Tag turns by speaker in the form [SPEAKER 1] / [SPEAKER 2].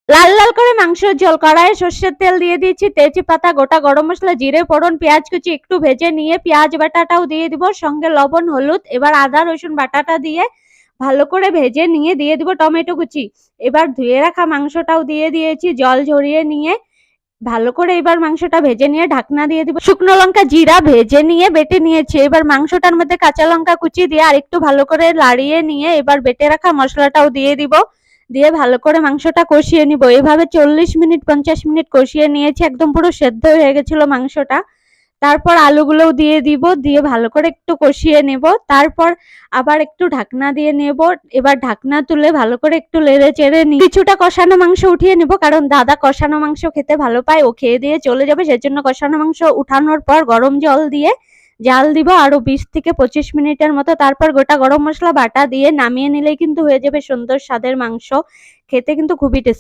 [SPEAKER 1] লাল লাল করে মাংসের ঝোল, কড়াইয়ে সর্ষের তেল দিয়ে দিয়েছি, তেজপাতা, গোটা গরম মশলা, জিরে ফোড়ন, পেঁয়াজ কুচি একটু ভেজে নিয়ে পেঁয়াজ বাটাটাও দিয়ে দিব, সঙ্গে লবণ, হলুদ। এবার আদা রসুন বাটাটা দিয়ে ভালো করে ভেজে নিয়ে দিয়ে দিব টমেটো কুচি। এবার ধুয়ে রাখা মাংসটাও দিয়ে দিয়েছি, জল ঝরিয়ে নিয়ে ভালো করে এবার মাংসটা ভেজে নিয়ে ঢাকনা দিয়ে দিব। শুকনো লঙ্কা জিরা ভেজে নিয়ে বেটে নিয়েছি, এবার মাংসটার মধ্যে কাঁচা লঙ্কা কুচি দিয়ে আর একটু ভালো করে লাড়িয়ে নিয়ে এবার বেটে রাখা মশলাটাও দিয়ে দিব, দিয়ে ভালো করে মাংসটা কষিয়ে নিব। এভাবে 40 মিনিট 50 মিনিট কষিয়ে নিয়েছি, একদম পুরো সেদ্ধ হয়ে গেছিল মাংসটা। তারপর আলুগুলোও দিয়ে দিব, দিয়ে ভালো করে একটু কষিয়ে নেব। তারপর আবার একটু ঢাকনা দিয়ে নেব। এবার ঢাকনা তুলে ভালো করে একটু নেড়ে চেড়ে কিছুটা কষানো মাংস উঠিয়ে নিব, কারণ দাদা কষানো মাংস খেতে ভালো পায়, ও খেয়ে দিয়ে চলে যাবে, সেজন্য কষানো মাংস উঠানোর পর গরম জল দিয়ে জাল দিব আরো 20 থেকে 25 মিনিটের মতো। তারপর গোটা গরম মশলা বাটা দিয়ে নামিয়ে নিলেই কিন্তু হয়ে যাবে সুন্দর স্বাদের মাংস। খেতে কিন্তু খুবই টেস্টি।